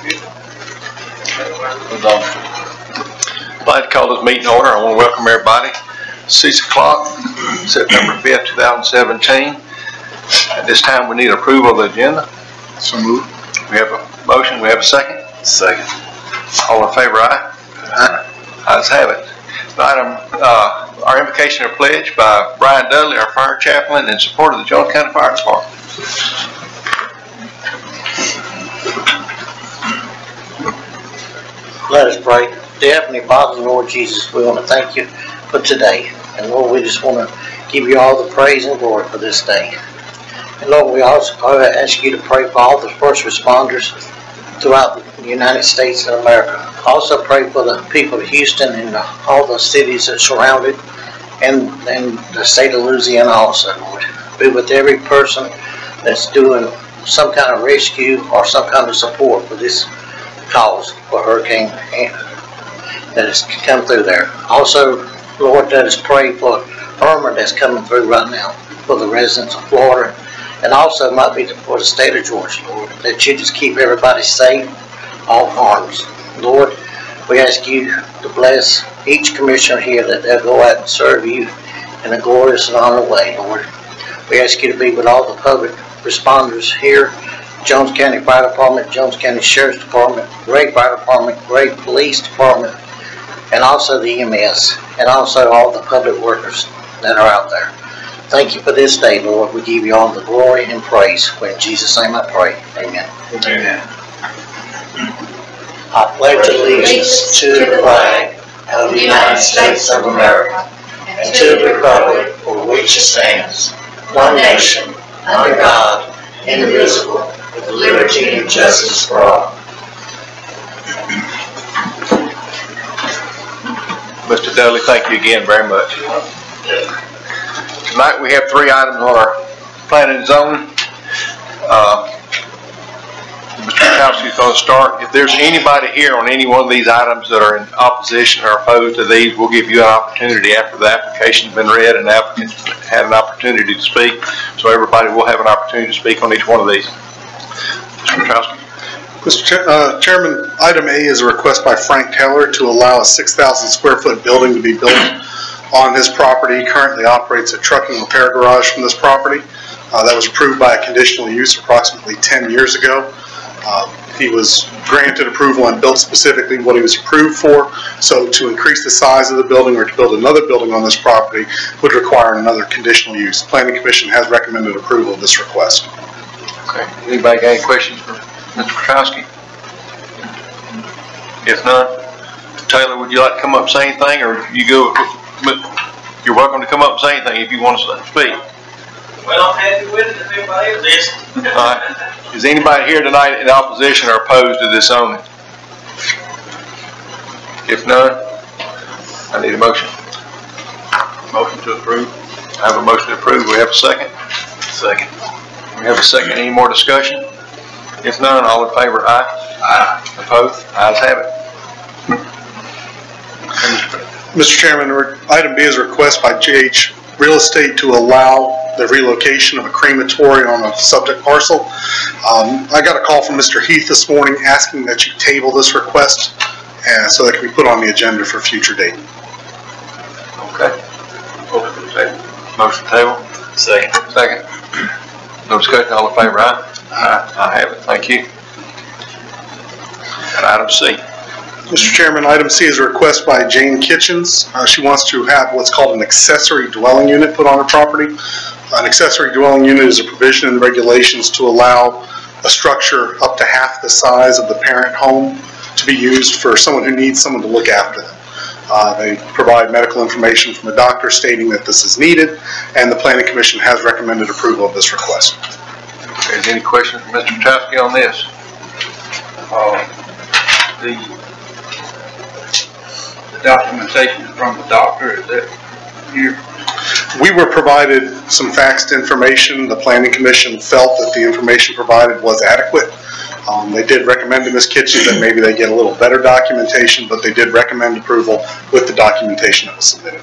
I'd like to call this meeting order. I want to welcome everybody. 6 o'clock, September 5th, 2017. At this time, we need approval of the agenda. So moved. We have a motion. We have a second. Second. All in favor, aye? Aye. Ayes have it. Item, our invocation or pledge by Brian Dudley, our fire chaplain, in support of the Jones County Fire Department. Let us pray. Dear Heavenly Father, Lord Jesus, we want to thank you for today. And Lord, we just want to give you all the praise and glory for this day. And Lord, we also ask you to pray for all the first responders throughout the United States and America. Also pray for the people of Houston and all the cities that surround it, and the state of Louisiana also, Lord. Be with every person that's doing some kind of rescue or some kind of support for this cause for Hurricane that has come through there. Also, Lord, let us pray for Irma that's coming through right now for the residents of Florida, and also might be for the state of Georgia, Lord, that you just keep everybody safe, all harms. Lord, we ask you to bless each commissioner here, that they'll go out and serve you in a glorious and honored way, Lord. We ask you to be with all the public responders here, Jones County Fire Department, Jones County Sheriff's Department, Gray Fire Department, Gray Police Department, and also the EMS, and also all the public workers that are out there. Thank you for this day, Lord. We give you all the glory and praise. In Jesus' name I pray. Amen. Amen. I pledge allegiance to the flag of the United States of America and to the republic for which it stands, one nation, under God, indivisible, with liberty and justice for all. Mr. Dudley, thank you again very much. Tonight we have 3 items on our planning and zoning. Mr. Kowski is going to start. If there's anybody here on any one of these items that are in opposition or opposed to these, we'll give you an opportunity after the application's been read and the applicant's had an opportunity to speak. So everybody will have an opportunity to speak on each one of these. Mr. Kowski. Mr. Chairman, item A is a request by Frank Taylor to allow a 6,000 square foot building to be built on his property. He currently operates a trucking repair garage from this property. That was approved by a conditional use approximately 10 years ago. He was granted approval and built specifically what he was approved for. So to increase the size of the building or to build another building on this property would require another conditional use. The Planning Commission has recommended approval of this request. Okay. Anybody got any questions for Mr. Kowski? If not, Taylor, would you like to come up and say anything, or you go? You're welcome to come up and say anything if you want to speak. Well, I'm happy with it if everybody is listening. All right. Is anybody here tonight in opposition or opposed to this zoning? If none, I need a motion. Motion to approve. I have a motion to approve. We have a second. Second. We have a second. Any more discussion? If none, all in favor, aye. Aye. Opposed? Ayes have it. Mr. Chairman, item B is a request by JH Real Estate to allow the relocation of a crematory on a subject parcel. I got a call from Mr. Heath this morning asking that you table this request so that it can be put on the agenda for a future date. Okay. Motion table. Second. Second. No discussion. All in favor, aye. Aye. I have it. Thank you. And item C. Mr. Chairman, item C is a request by Jane Kitchens. She wants to have what's called an accessory dwelling unit put on her property. An accessory dwelling unit is a provision in the regulations to allow a structure up to half the size of the parent home to be used for someone who needs someone to look after them. They provide medical information from a doctor stating that this is needed, and the Planning Commission has recommended approval of this request. Is there any questions from Mr. Patowski on this? The documentation from the doctor, is that here? We were provided some faxed information. The Planning Commission felt that the information provided was adequate. They did recommend to Ms. Kitchens that maybe they get a little better documentation, but they did recommend approval with the documentation that was submitted.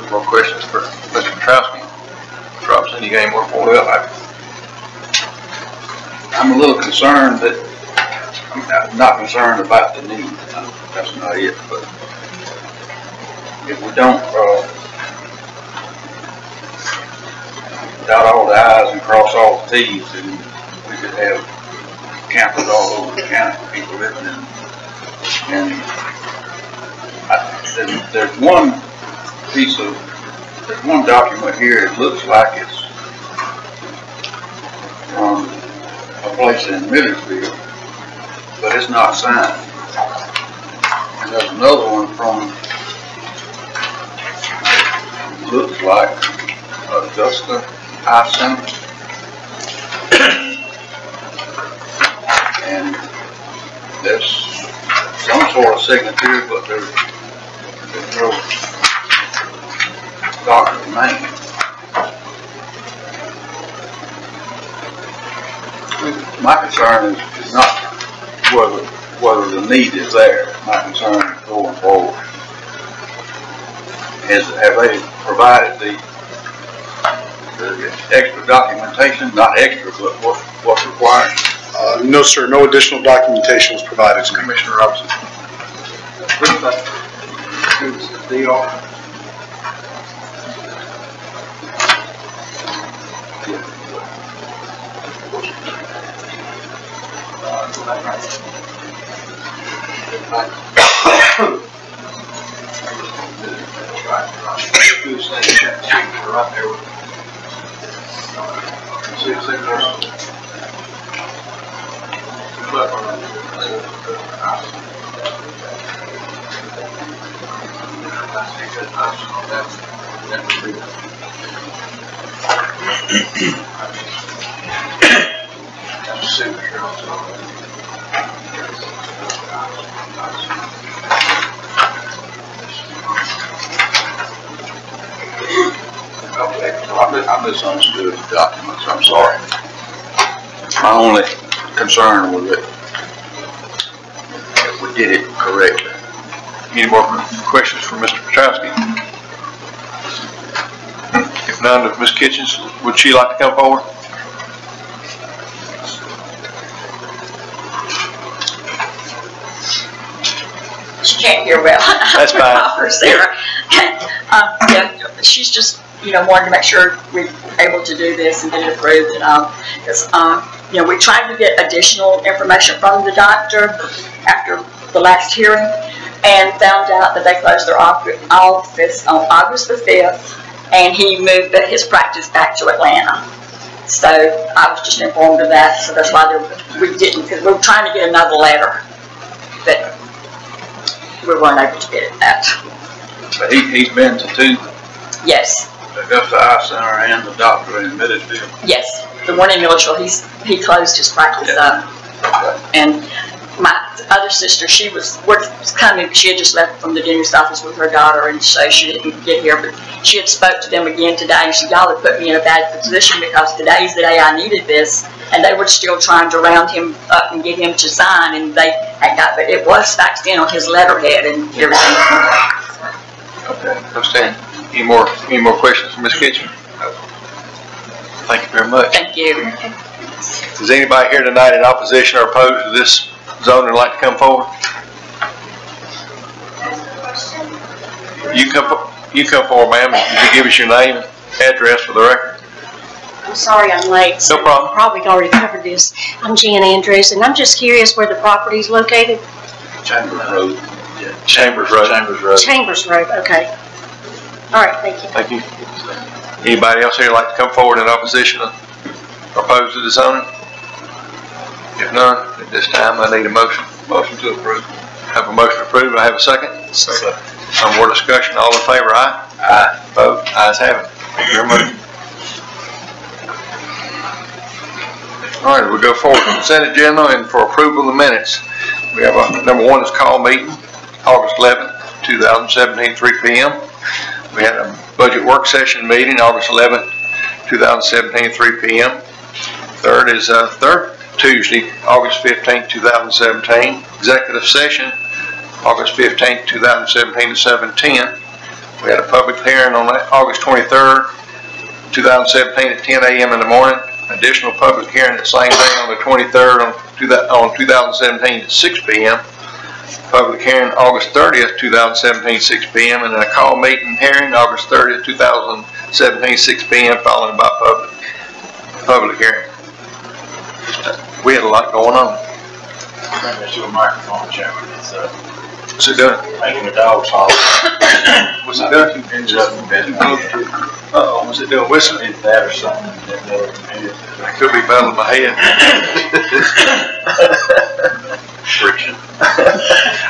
More questions for Mr. Patowski? Robson, you got any more for me? Well, I'm a little concerned that, I'm not concerned about the need, that's not it, but if we don't, dot all the i's and cross all the t's, then we could have campers all over the county, people living in. And there's one there's one document here, it looks like it's from a place in Millersville, but it's not signed. And there's another one from, looks like Augusta High Center. And there's some sort of signature, but there's no doctor's name. My concern is not whether the need is there. My concern is going forward. Have they provided the extra documentation? Not extra, but what's required? No, sir. No additional documentation was provided to me. Commissioner Robinson. Good deal. Right there. I misunderstood the documents, I'm sorry. My only concern was that we did it correctly. Any more questions for Mr. Petrowski? If none, Ms. Kitchens, would she like to come forward? She can't hear well. That's fine. For Sarah. Yeah, she's just, wanted to make sure we're able to do this and get it approved and because, we tried to get additional information from the doctor after the last hearing and found out that they closed their office on August the 5th and he moved his practice back to Atlanta. So I was just informed of that, so that's why we didn't, because we were trying to get another letter, but we weren't able to get it that. But he's been to two. Yes. Augusta Eye Center and the doctor in Millersville. Yes, the one in Millersville, he closed his practice up. Okay. And my other sister, she had just left from the dentist office with her daughter, and so she didn't get here, but she had spoke to them again today, and she, y'all had put me in a bad position because today's the day I needed this, and they were still trying to round him up and get him to sign, and they had got, but it was faxed in on his letterhead and everything. Okay, understand. Any more questions for Ms. Kitchen? Thank you very much. Thank you. Is anybody here tonight in opposition or opposed to this zoning like to come forward? You come forward, ma'am. Could you give us your name and address for the record? I'm sorry I'm late. No problem. Probably already covered this. I'm Jan Andrews, and I'm just curious where the property is located. Chambers Road. Yeah. Chambers Road. Chambers Road. Chambers Road, okay. All right, thank you. Thank you. Anybody else here like to come forward in opposition or opposed to the zoning? If none, at this time I need a motion. Motion to approve. Have a motion approved. I have a second. Second. Some more discussion. All in favor, aye? Aye. Opposed? Ayes have it. Thank you very much. All right, we'll go forward to the consent agenda and for approval of the minutes. We have number one is call meeting, August 11th, 2017, 3 p.m. We had a budget work session meeting, August 11th, 2017, 3 p.m. Third is third Tuesday, August 15th, 2017. Executive session, August 15th, 2017 to 7:10. We had a public hearing on August 23rd, 2017 at 10 a.m. in the morning. Additional public hearing the same day on the 23rd on 2017 at 6 p.m. Public hearing August 30th, 2017, 6 p.m. and then a call meeting hearing August 30th, 2017, 6 p.m. followed by public hearing. We had a lot going on. There's your microphone, Chairman. It's What's it doing? making the dogs holler. What's it doing? Uh-oh, what's it doing? Whistling? It's that or something. It could be battling my head. Friction.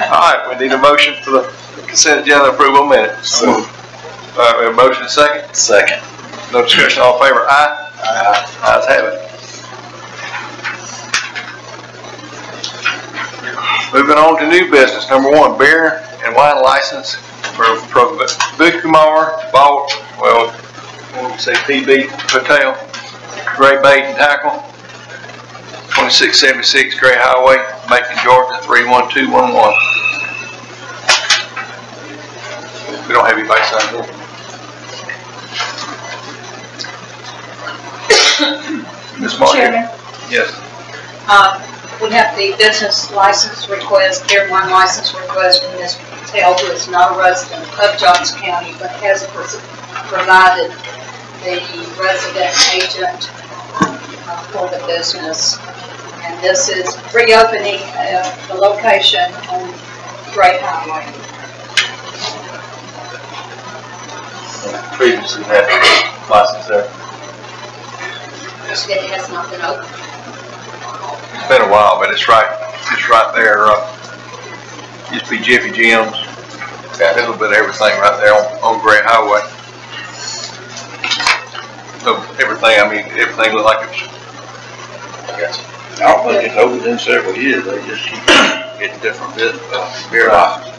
All right, we need a motion for the consent agenda approval minutes. All right, we have a motion and a second. Second. No discussion, all in favor, aye? Aye. Ayes have it. Moving on to new business. Number 1, beer and wine license for Bukumar, Balt, well, what do we say, PB Hotel, Gray Bait and Tackle, 2676 Gray Highway, Macon, Georgia, 31211. We don't have anybody signed up. Ms. Martin? Chairman, Yes. we have the business license request, beer and wine license request from Ms. Patel, who is not a resident of Johnson County, but has provided the resident agent for the business. And this is reopening the location on Gray Highway. Previously had a license there. It has not been opened. It's been a while, but it's right there. Used to be Jiffy Jim's. Got a little bit of everything right there on Gray Highway. So everything, I mean, everything looked like it was, I guess. I don't think it's opened in several years. They just keep getting different beer licenses.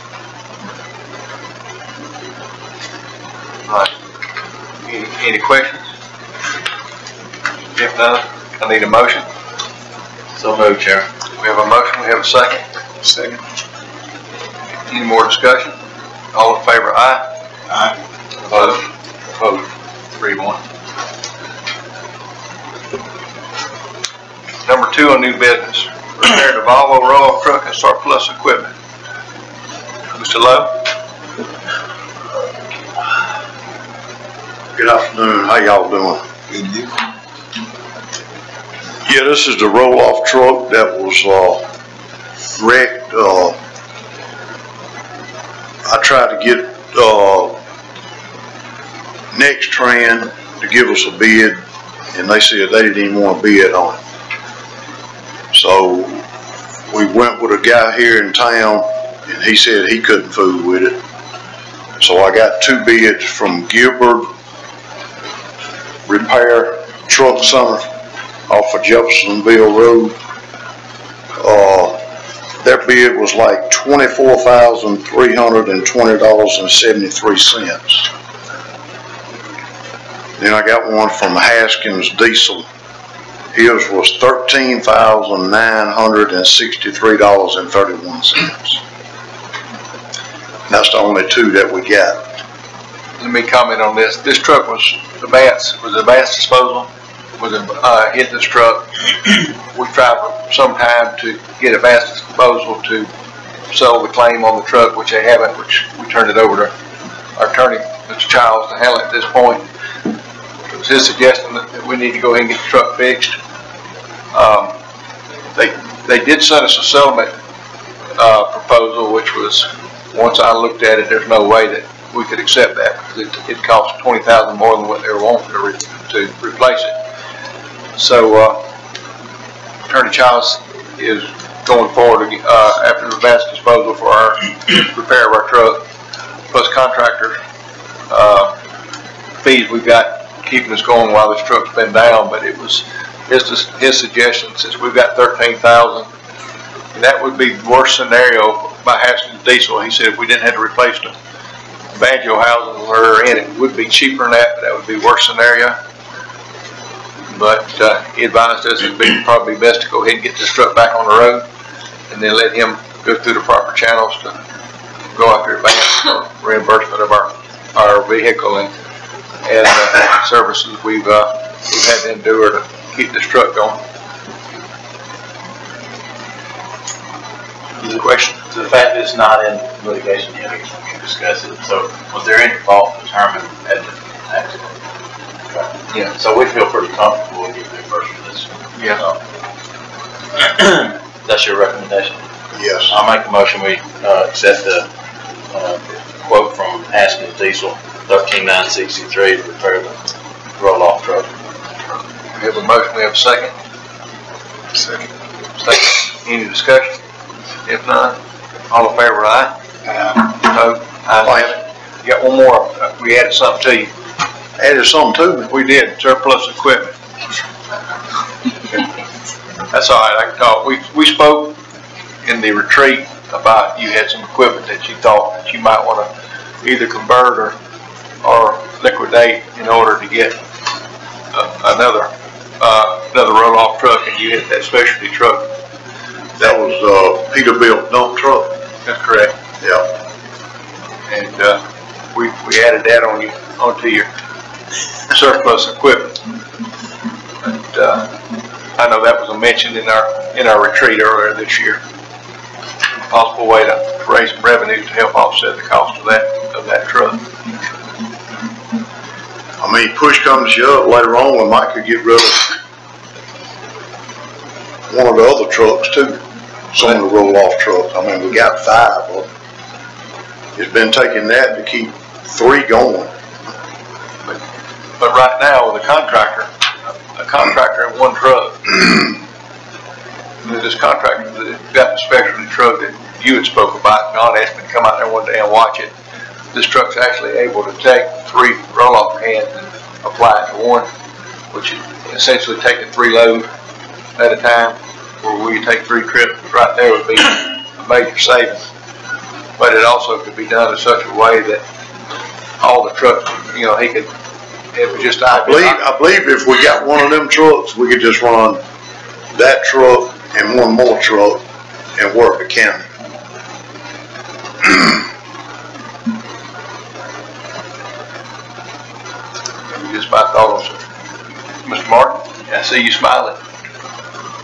All right. Any questions? If none, I need a motion. So moved, Chairman. We have a motion, we have a second. Second. Any more discussion? All in favor, aye? Aye. Opposed? Opposed. 3-1. Number 2 on new business. Repair the Volvo roll-off truck and surplus equipment. Mr. Lowe? Good afternoon, how y'all doing? Yeah, this is the roll-off truck that was wrecked. I tried to get Next Trend to give us a bid, and they said they didn't even want to bid on it. So we went with a guy here in town, and he said he couldn't fool with it. So I got 2 bids from Gilbert Repair Truck Center off of Jeffersonville Road. Their bid was like $24,320.73. Then I got one from Haskins Diesel. His was $13,963.31. That's the only 2 that we got. Let me comment on this. This truck was Advanced Disposal. Was hit this truck. We tried for some time to get Advanced Disposal to settle the claim on the truck, which they haven't, which we turned it over to our attorney, Mr. Childs, to handle it at this point. It was his suggestion that we need to go ahead and get the truck fixed. They did send us a settlement proposal, which was, once I looked at it, there's no way that we could accept that, because it cost $20,000 more than what they were wanting to replace it. So Attorney Childs is going forward after the Advanced Disposal for our repair of our truck, plus contractor fees we've got keeping us going while this truck's been down. But it was his suggestion, since we've got $13,000, and that would be the worst scenario by Haskins Diesel. He said if we didn't have to replace the banjo housing were in, it would be cheaper than that, but that would be worst scenario. But he advised us it'd be probably best to go ahead and get this truck back on the road, and then let him go through the proper channels to go after advance for reimbursement of our vehicle and services we've had to endure to keep this truck going. The question, to the fact that it's not in litigation yet, we can discuss it. So, was there any fault determined at the accident? Okay. Yeah. So we feel pretty comfortable with getting reimbursed for this. Yeah. That's your recommendation? Yes. I'll make a motion, we, accept the, quote from Aspen Diesel, 13963 to repair the roll-off truck. We have a motion, we have a second. Second. Any discussion? If none, all in favor, aye? No, ayes have it. You got one more, we added something to you. Added something to me. We did, surplus equipment. That's all right, I can talk. We spoke in the retreat about you had some equipment that you thought that you might want to either convert or liquidate in order to get another roll-off truck, and you hit that specialty truck. That was Peterbilt dump truck. That's correct. Yeah. And we added that onto your surplus equipment. And I know that was a mention in our retreat earlier this year. Possible way to raise some revenue to help offset the cost of that truck. I mean, push comes to shove, later on we might could get rid of one of the other trucks too. Some of the roll-off trucks. I mean, we got 5 of them. It's been taking that to keep 3 going. But right now with a contractor in one truck, this contractor that got the specialty truck that you had spoke about, John asked me to come out there one day and watch it. This truck's actually able to take 3 roll-off cans and apply it to one, which is essentially taking 3 loads at a time, where we take 3 trips. Right there would be a major savings. But it also could be done in such a way that all the trucks, he could, it was just I believe if we got one of them trucks, we could just run that truck and one more truck and work the county. Just my thoughts. Mr. Martin, I see you smiling.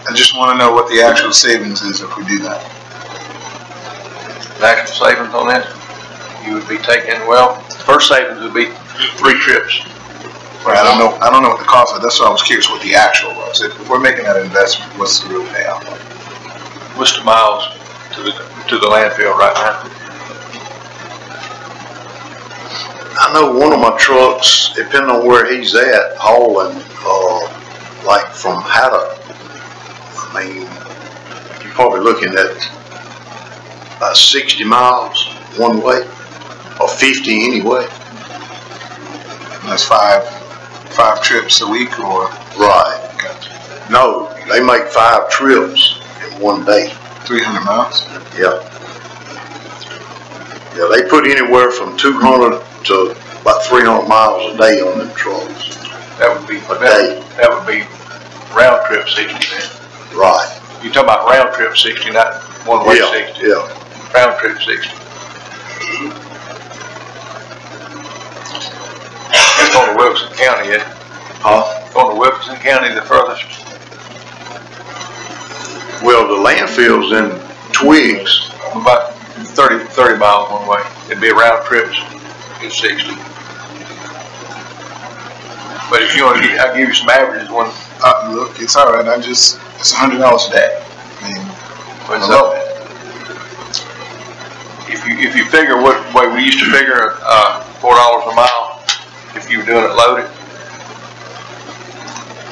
I just want to know what the actual savings is if we do that. The actual savings on that, you would be taking, well, first savings would be 3 trips. Right, I don't know what the cost is. That's why I was curious what the actual was. If we're making that investment, what's the real payout? What's the miles to the landfill right now? I know one of my trucks, depending on where he's at, hauling, like from Hatta, I mean, you're probably looking at about 60 miles one way, or 50 anyway. And that's five trips a week, or? Right. Gotcha. No, they make 5 trips in one day. 300 miles? Yeah. Yeah, they put anywhere from 200 to about 300 miles a day on them trucks. That would be a day. That would be round trip 60 then. Right. You're talking about round trip 60, not one way 60. Yeah. Round trip 60. It's going to Wilson County, isn't it? Huh? Going to Wilson County the furthest. Well, the landfill's in Twiggs. About 30 miles one way. It'd be a round trip is 60. But if you want to, I'll give you some averages. Look, it's all right. It's $100 a day. I mean, what's up? If you figure what way we used to figure, $4 a mile, if you were doing it loaded,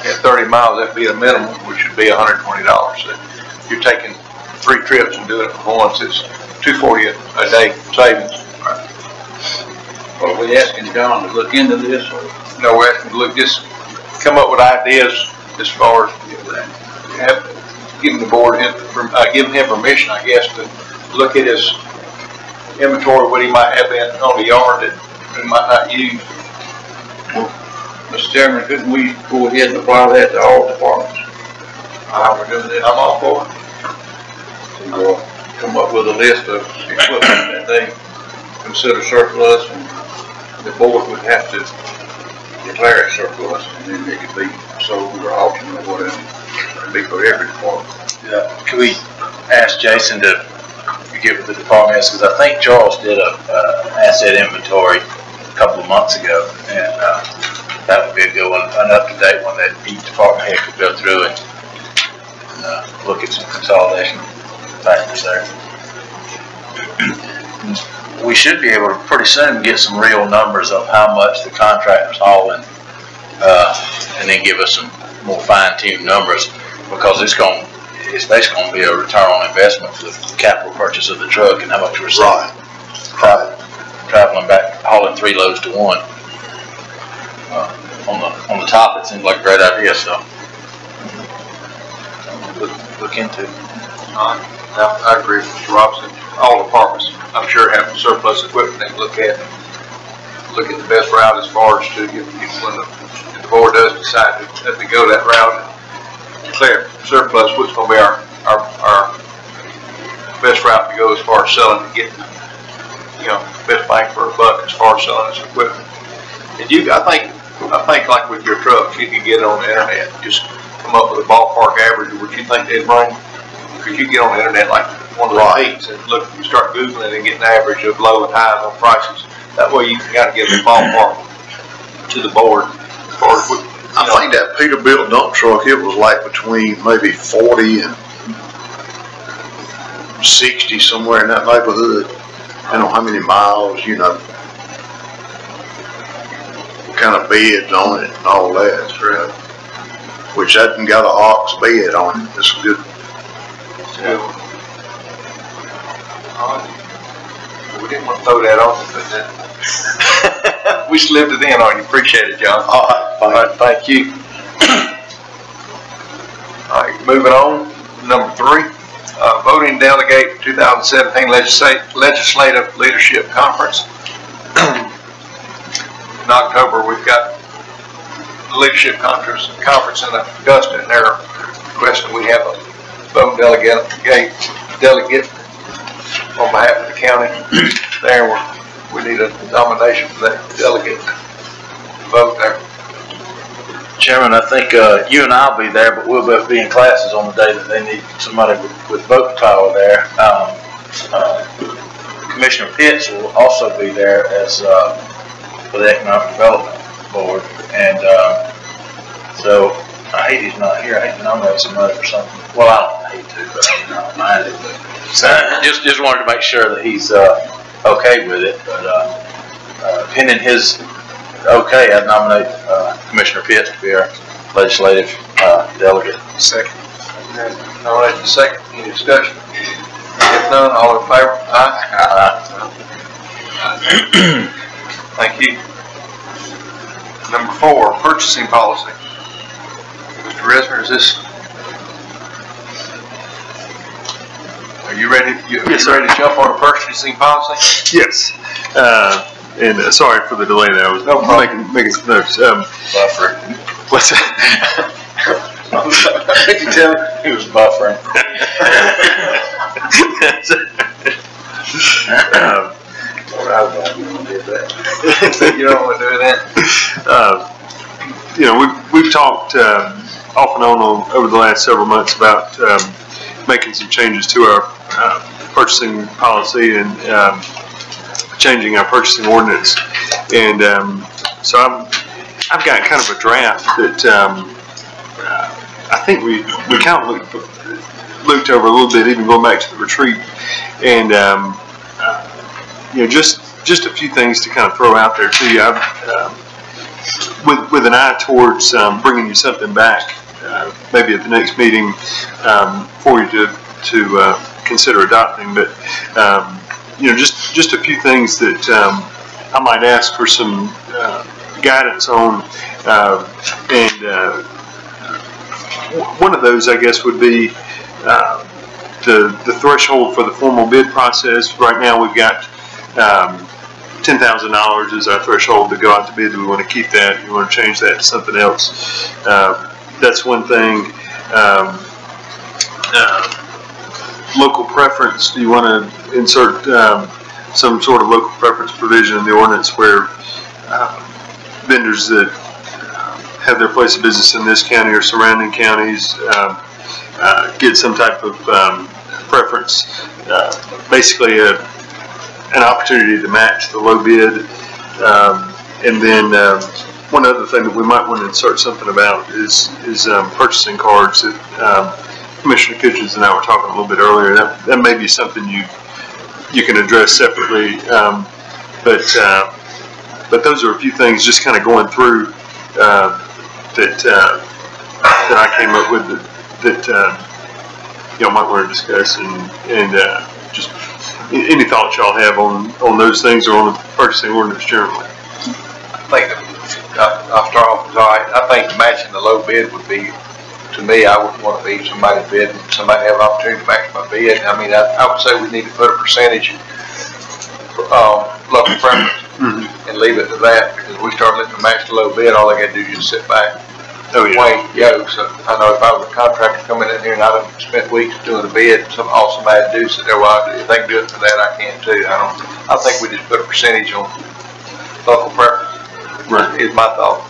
at 30 miles, that'd be a minimum, which would be $120. So if you're taking 3 trips and doing it for once, it's $240 a day savings. Are we asking John to look into this, or? No, we're asking to look, just come up with ideas as far as giving the board, giving him permission, I guess, to look at his inventory, what he might have on the yard that he might not use. Well, Mr. Chairman, couldn't we go ahead and apply that to all departments? We're doing it. I'm all for it. To come up with a list of equipment that they consider surplus, and the board would have to declare it surplus, and then it could be officer or alternate or whatever. It'd be for every department. Yeah, can we ask Jason to get with the department heads, because I think Charles did a asset inventory a couple of months ago, and that would be a good one, an up-to-date one that each department head could go through and look at some consolidation factors there. We should be able to pretty soon get some real numbers of how much the contractor's hauling, and then give us some more fine-tuned numbers, because it's basically going to be a return on investment for the capital purchase of the truck and how much we're saving. Traveling back, hauling 3 loads to 1. On the top, it seems like a great idea, so look into it. I agree with Mr. Robinson. All departments, I'm sure, have surplus equipment they can look at the best route as far as to get when the board does decide to go that route. Declare surplus, what's going to be our best route to go as far as selling and getting, best bang for a buck as far as selling this equipment. And I think like with your trucks, you can get it on the internet. Just come up with a ballpark average of what you think they'd bring. Because you get on the internet like one of the feeds and look, you start Googling and get an average of low and highs on prices. That way you can kind of get a ballpark to the board as far as what. I think that Peterbilt dump truck, it was like between maybe 40 and 60, somewhere in that neighborhood. I don't know how many miles, what kind of beds on it and all that. That's right. Which hasn't got an ox bed on it. It's good. Yeah. We didn't want to throw that on, but we slipped it in on you. Appreciate it, John. All right, thank you. All right, moving on. Number 3, voting delegate 2017 Legislative Leadership Conference. In October, we've got the Leadership Conference in Augusta, and they're requesting we have a voting delegate on behalf of the county there. We need a nomination for that delegate to vote there. Chairman, I think you and I'll be there, but we'll both be in classes on the day that they need somebody with voting power there. Commissioner Pitts will also be there as for the Economic Development Board, and so I hate he's not here. I hate to nominate somebody for something. Well, I don't hate to, but I don't mind it. But just wanted to make sure that he's okay with it. But pending his okay, I'd nominate Commissioner Pitts to be our legislative delegate. Second. Nomination second. Any discussion? If none, all in favor? Aye. Thank you. Number 4, purchasing policy. Mr. Resner, is this? Are you ready? Yes, ready to jump on a purchasing policy? Yes. And sorry for the delay there. I was making some notes. Buffering. What's that? Did you tell me? He was buffering. You don't want to do that? We've talked off and on over the last several months about making some changes to our purchasing policy and changing our purchasing ordinance. And so I've got kind of a draft that I think we kind of looked over a little bit, even going back to the retreat, and just a few things to kind of throw out there to you. With an eye towards bringing you something back, maybe at the next meeting for you to consider adopting. But just a few things that I might ask for some guidance on, and one of those, I guess, would be the threshold for the formal bid process. Right now, we've got $10,000 is our threshold to go out to bid. Do we want to keep that? Do we want to change that to something else? That's one thing. Local preference. Do you want to insert some sort of local preference provision in the ordinance where vendors that have their place of business in this county or surrounding counties get some type of preference. Basically, an opportunity to match the low bid. And then one other thing that we might want to insert something about is purchasing cards that Commissioner Kitchens and I were talking a little bit earlier. That may be something you can address separately. But those are a few things just kind of going through that I came up with that y'all might want to discuss and just any thoughts y'all have on those things or on the purchasing ordinance generally. I think I'll start off with, all right, I think matching the low bid would be, to me, I wouldn't want to be somebody's bid and somebody have an opportunity to match my bid. I mean, I would say we need to put a percentage local preference and leave it to that, because if we start letting them match the low bid, all they got to do is just sit back. Oh, yeah. Way go. So I know if I was a contractor coming in here and I'd have spent weeks doing a bid, all somebody to do sit there, well, if they can do it for that, I can too. I think we just put a percentage on local preference. Right. Is my thought.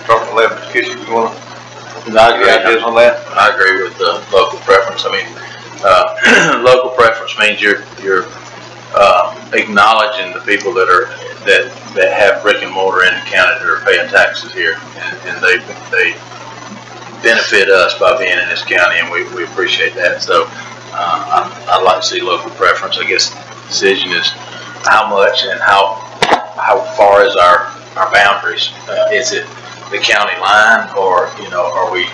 Start from 11, Kitchen, you want to? I agree. Ideas on that? I agree with the local preference. I mean, local preference means you're acknowledging the people that have brick and mortar in the county that are paying taxes here, and they benefit us by being in this county, and we appreciate that. So I'd like to see local preference. I guess the decision is how much and how far is our boundaries. Is it the county line, or are we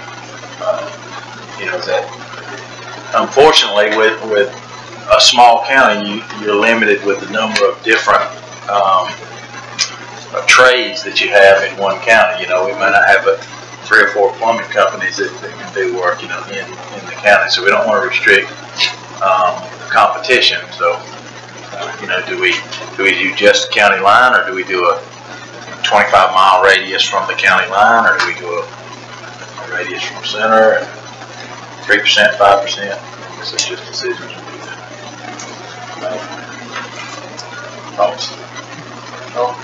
is that, unfortunately, with a small county, you're limited with the number of different trades that you have in one county. We may not have 3 or 4 plumbing companies that can do work, in the county. So we don't want to restrict competition. So, do we do just the county line, or do we do a 25-mile radius from the county line, or do we do a radius from center and 3%, 5%? This is just decisions. Thoughts? No.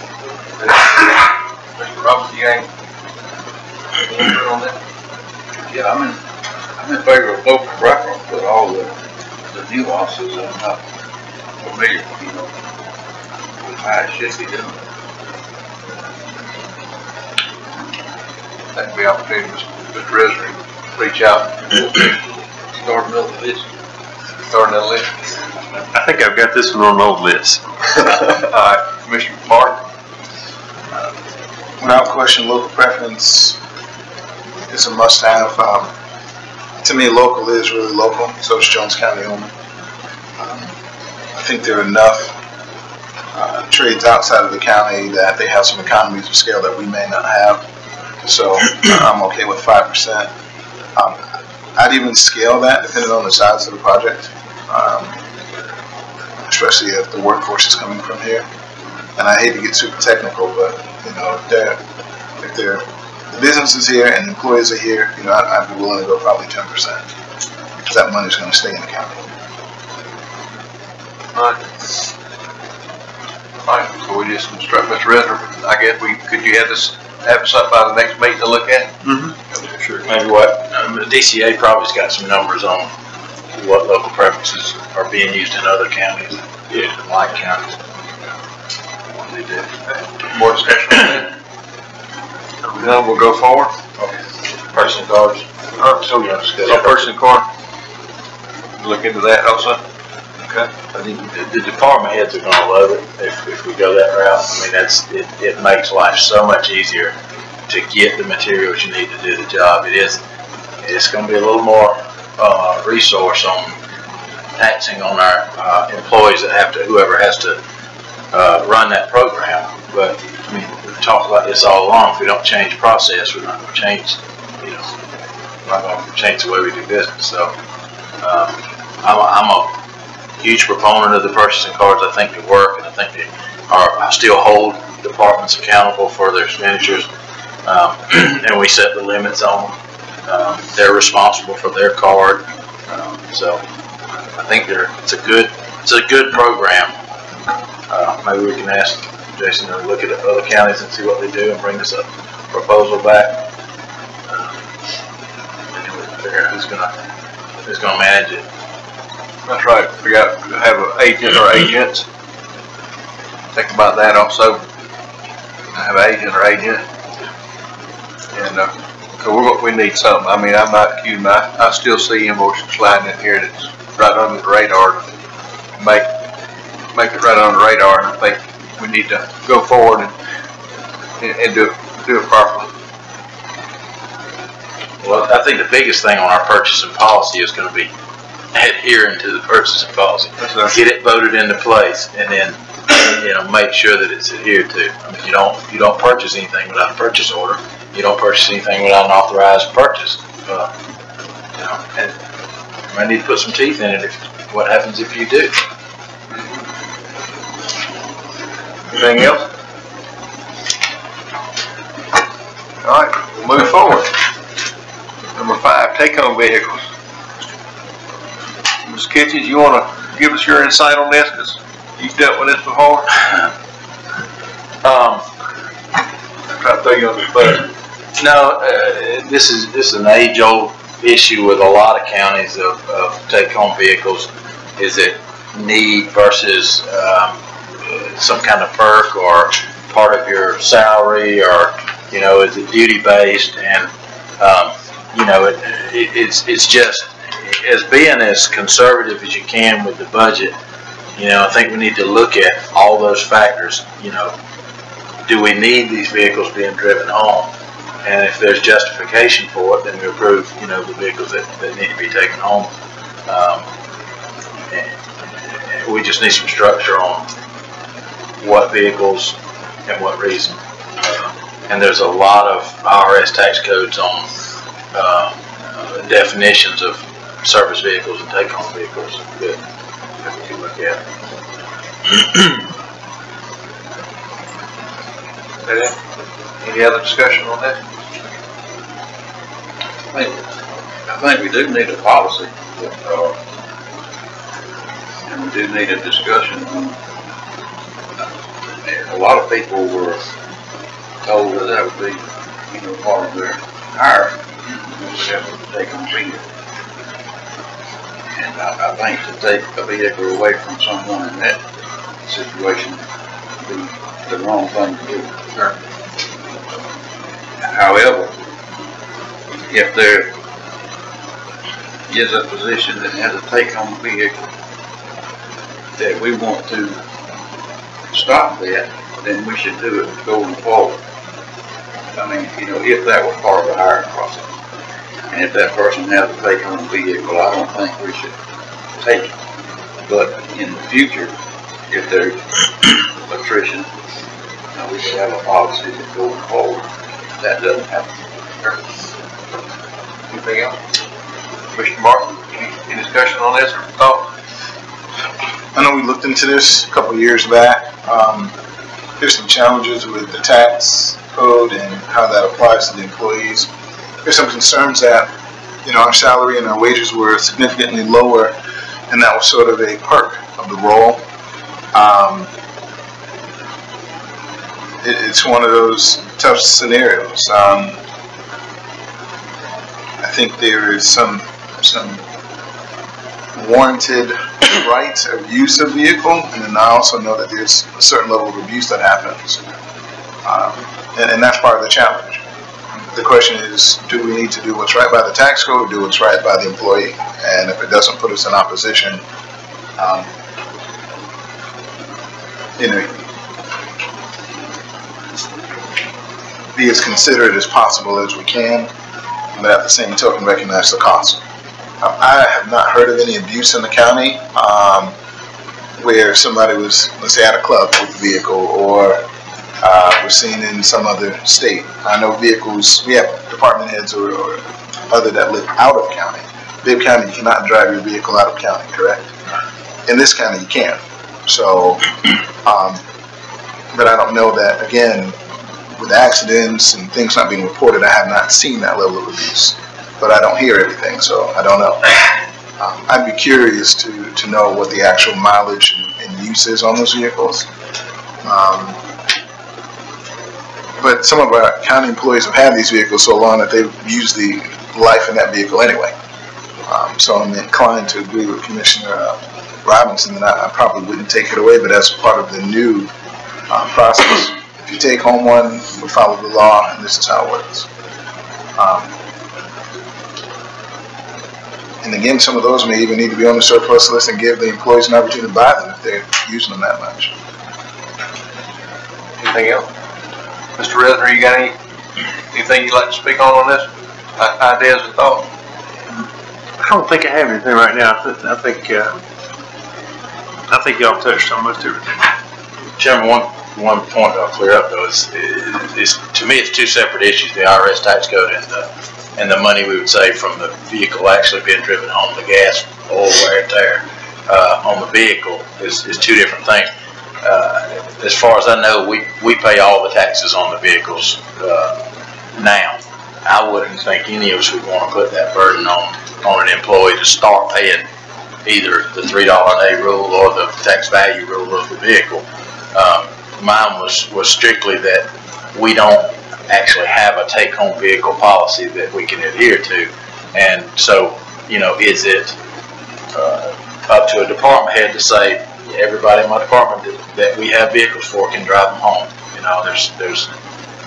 Mr. Robinson, you ain't on that? Yeah, I'm in favor of local preference, but all the nuances I'm not familiar with how it should be done. That'd be opportunity, Mr. Reznor, reach out, Start another list. start another list. I think I've got this one on the old list. All right, Commissioner Martin. Without question, local preference is a must-have. To me, local is really local, so is Jones County only. I think there are enough trades outside of the county that they have some economies of scale that we may not have. So I'm okay with 5%. I'd even scale that depending on the size of the project, especially if the workforce is coming from here. And I hate to get super technical, but if the business is here and the employees are here, I'd be willing to go probably 10%, because that money's going to stay in the county. All right, so we just instruct Mr. Reznor, I guess could you have us up by the next meeting to look at? Mm-hmm. Sure. Maybe the DCA probably's got some numbers on what local preferences are being used in other counties, like counties. They do. More discussion on that? Then we'll go forward. Person cards. Person card. Look into that also. Okay. I think the department heads are going to love it if we go that route. I mean, it makes life so much easier to get the materials you need to do the job. It's going to be a little more resource on taxing on our employees that whoever has to run that program. But I mean, we've talked about this all along. If we don't change process, we're not going to change. We're not going to change the way we do business. So I'm a huge proponent of the purchasing cards. I think they work, and I think I still hold departments accountable for their expenditures, and we set the limits on them. They're responsible for their card, so I think it's a good program. Maybe we can ask Jason, to look at the other counties and see what they do and bring us a proposal back. And then we can figure out who's gonna manage it. That's right, we got to have an agent or agents. Think about that also. Have an agent or agent. And, cause we need something. I mean, I'm not accusing, I still see invoices sliding in here that's right under the radar. Make it right on the radar, and I think we need to go forward and do it properly. Well, I think the biggest thing on our purchasing policy is going to be adhering to the purchasing policy. Get it voted into place, and then make sure that it's adhered to. I mean, you don't purchase anything without a purchase order. You don't purchase anything without an authorized purchase. And you might need to put some teeth in it. What happens if you do? Anything else? All right, we'll move forward. Number 5, take-home vehicles. Ms. Kitchens, you want to give us your insight on this, because you've dealt with this before? I'm trying to throw you on the bus. No, this is an age-old issue with a lot of counties of take-home vehicles. Is it need versus some kind of perk or part of your salary, or is it duty-based? And it's just, as being as conservative as you can with the budget, I think we need to look at all those factors. Do we need these vehicles being driven home? And if there's justification for it, then we approve, the vehicles that need to be taken home. And we just need some structure on what vehicles and what reason. And there's a lot of IRS tax codes on definitions of service vehicles and take-home vehicles that we can look at. Any other discussion on that? I think we do need a policy, and we do need a discussion. A lot of people were told that would be, part of their hire. We would have to take them vehicle. And I think to take a vehicle away from someone in that situation would be the wrong thing to do. Sure. However, if there is a position that has a take-home vehicle that we want to stop that, then we should do it going forward. I mean, if that was part of the hiring process. And if that person has a take-home vehicle, I don't think we should take it. But in the future, if there's attrition, we should have a policy that going forward, that doesn't happen. Anything else? Mr. Martin, any discussion on this or thoughts? I know we looked into this a couple of years back. There's some challenges with the tax code and how that applies to the employees. There's some concerns that, our salary and our wages were significantly lower, and that was sort of a perk of the role. It's one of those tough scenarios. I think there is some warranted rights of use of vehicle, and then I also know that there's a certain level of abuse that happens, and that's part of the challenge. The question is, do we need to do what's right by the tax code or do what's right by the employee? And if it doesn't put us in opposition, be as considerate as possible as we can, but at the same token recognize the cost. I have not heard of any abuse in the county where somebody was, let's say, at a club with a vehicle, or was seen in some other state. I know vehicles, we have department heads or other that live out of county. Bibb County, you cannot drive your vehicle out of county, correct? In this county, you can. So, but I don't know that, again, with accidents and things not being reported, I have not seen that level of abuse. But I don't hear everything, so I don't know. I'd be curious to know what the actual mileage and use is on those vehicles. but some of our county employees have had these vehicles so long that they've used the life in that vehicle anyway. So I'm inclined to agree with Commissioner Robinson that I probably wouldn't take it away, but as part of the new process, if you take home one, we follow the law, and this is how it works. And again, some of those may even need to be on the surplus list and give the employees an opportunity to buy them if they're using them that much. Anything else? Mr. Resner, you got anything you'd like to speak on this? Ideas and thoughts? I don't think I have anything right now. I think y'all touched on most everything. Chairman, one point I'll clear up though is to me it's two separate issues: the IRS tax code and the money we would save from the vehicle actually being driven home. The gas, oil, wear and tear on the vehicle is two different things. As far as I know, we pay all the taxes on the vehicles now. I wouldn't think any of us would want to put that burden on an employee to start paying either the $3 a day rule or the tax value rule of the vehicle. Mine was strictly that we don't actually have a take-home vehicle policy that we can adhere to, and so is it up to a department head to say everybody in my department that we have vehicles for can drive them home?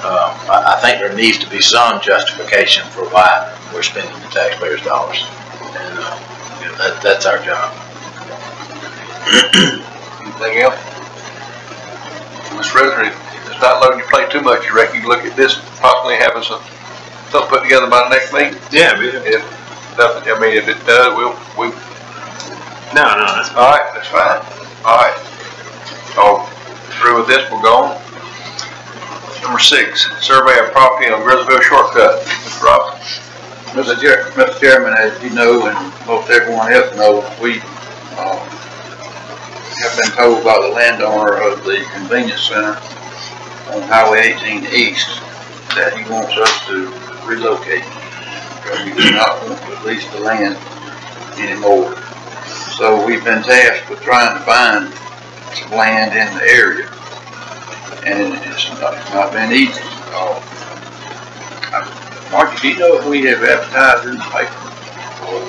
I think there needs to be some justification for why we're spending the taxpayers' dollars, and that's our job. Anything else? Mr. Resner, if it's not loading your plate too much, you reckon you can look at this possibly having something put together by the next meeting? Yeah, if nothing, if it does, we'll No, that's fine. All right, that's fine. All right. All through with this, we'll go on. Number 6, survey of property on Grizzleville Shortcut. Mr. Robinson. Mr. Chairman, as you know, and most everyone else knows, we have been told by the landowner of the convenience center on Highway 18 East that he wants us to relocate because we do not want to lease the land anymore. So we've been tasked with trying to find some land in the area, and it's not been easy. Marky, do you know if we have advertised in the paper for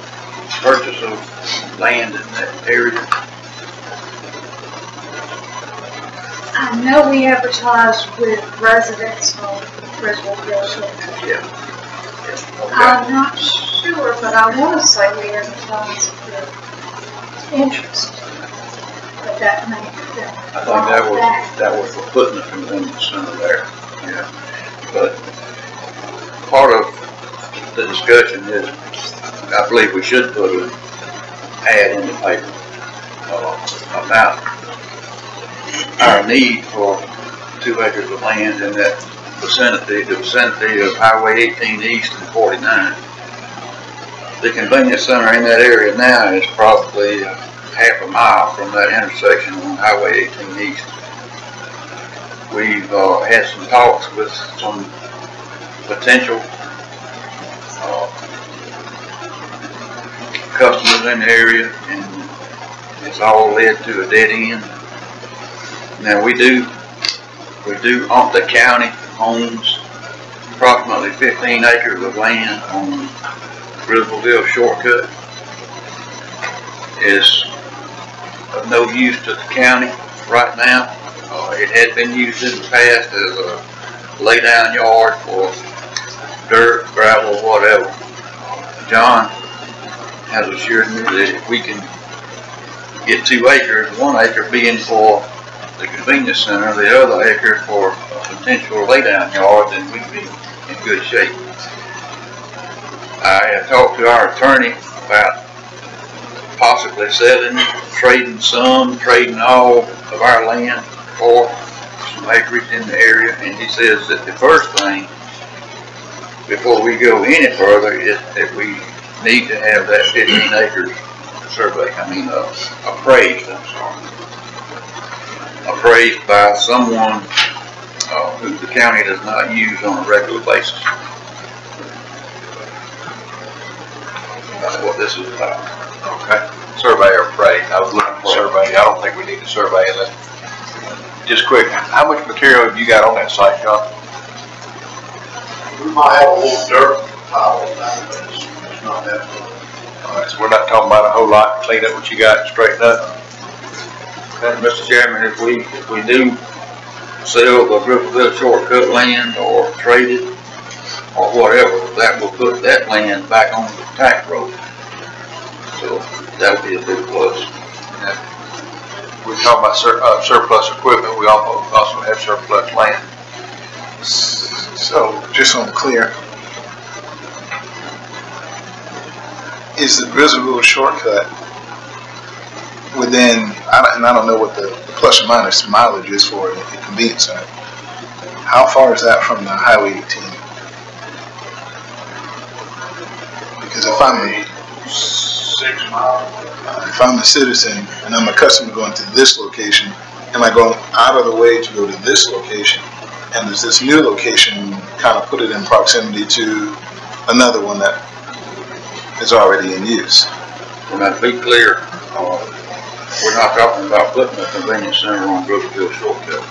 purchase of land in that area? I know we advertised with residents on Grizzleville Shortcut. Yeah. Okay. I'm not sure, but I want to say we advertised with interest. But that may have been. I think that was for putting the convenience center there. Yeah. But part of the discussion is, I believe we should put an ad in the paper about our need for 2 acres of land in that vicinity, the vicinity of Highway 18 East and 49. The convenience center in that area now is probably half a mile from that intersection on Highway 18 East. We've had some talks with some potential customers in the area, and it's all led to a dead end. Now we do the county owns approximately 15 acres of land on Grizzleville Shortcut. It's of no use to the county right now. It had been used in the past as a lay down yard for dirt, gravel, whatever. John has assured me that if we can get 2 acres, 1 acre being for the convenience center, the other acre for a potential lay down yard, then we'd be in good shape. I have talked to our attorney about possibly selling, trading all of our land for some acreage in the area, and he says that the first thing before we go any further is that we need to have that 15 acres appraised by someone who the county does not use on a regular basis. That's what this is about. Okay. Survey or appraised. I was looking for survey. I don't think we need a survey unless. Just quick, how much material have you got on that site, John? We might have a little dirt pile down there, it's not that much. All right, so we're not talking about a whole lot to clean up what you got and straighten up. And Mr. Chairman, if we do sell the Griffinville shortcut land or trade it or whatever, that will put that land back on the tax roll. So that'll be a big plus. We're talking about surplus equipment, we also have surplus land. So, just so I'm clear, is the Grizzleville shortcut within, and I don't know what the plus or minus mileage is for a convenience center. How far is that from the Highway 18? Because if I'm 6 miles. if I'm a citizen and I'm accustomed to going to this location, am I going out of the way to go to this location? And does this new location kind of put it in proximity to another one that is already in use? And to be clear, we're not talking about putting a convenience center on Griffinville shortcut.